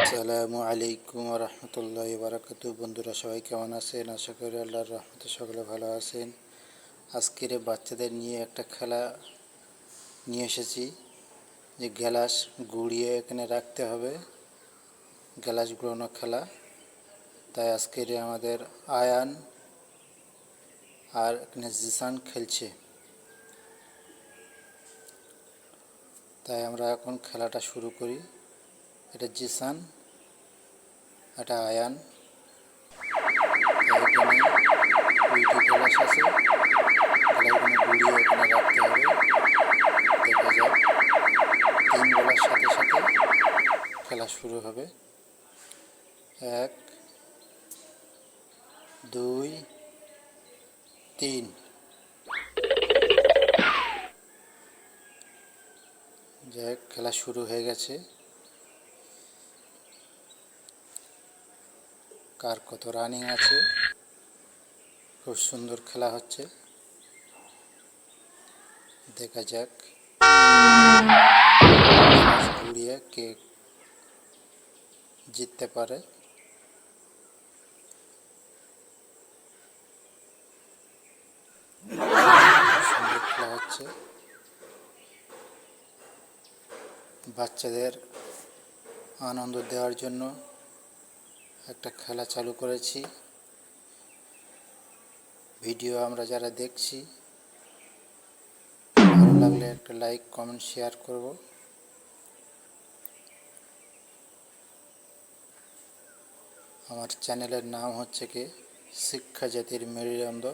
আসসালামু আলাইকুম রহমতুল্লাহি বারাকাতু। বন্ধুরা সবাই কেমন আছেন? আশা করি আল্লাহর রহমতে সকলে ভালো আছেন। আজকের বাচ্চাদের নিয়ে একটা খেলা নিয়ে এসেছি, যে গ্যালাস গুড়িয়ে এখানে রাখতে হবে, গ্যালাস গুড়ানো খেলা। তাই আজকের আমাদের আয়ান আর এখানে জিসান খেলছে। তাই আমরা এখন খেলাটা শুরু করি। এটা জিসান, এটা আয়ান। এখানে দুইটি গ্যালাস আছে, গ্যালাসগুলো গুড়িয়ে এখানে রাখতে হবে। দেখা যাক, 3 বলার সাথে সাথে খেলা শুরু হবে। 1 2 3। যাই, খেলা শুরু হয়ে গেছে। কার কত রানিং আছে, খুব সুন্দর খেলা হচ্ছে। দেখা যাক ঘুরিয়ে কে জিততে পারে। সুন্দর খেলা হচ্ছে। বাচ্চাদের আনন্দ দেওয়ার জন্য একটা খেলা চালু করেছি। ভিডিও আমরা যারা দেখছি, ভালো লাগলে একটা লাইক কমেন্ট শেয়ার করব। আমার চ্যানেলের নাম হচ্ছে কি শিক্ষা জাতির মেরুদণ্ড।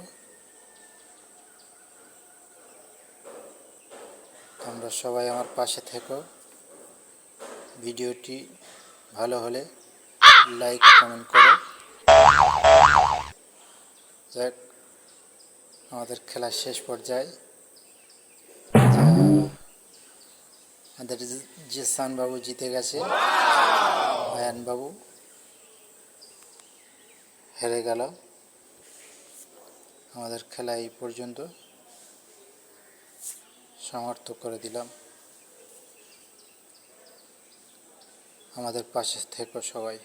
তোমরা সবাই আমার পাশে থেকো। ভিডিওটি ভালো হলে লাইক কমেন্ট করো। যাক, আমাদের খেলার শেষ পর্যায়ে আমাদের জিসান বাবু জিতে গেছে, আয়ান বাবু হেরে গেল। আমাদের খেলা এই পর্যন্ত সমাপ্ত করে দিলাম। আমাদের পাশে থেকো সবাই।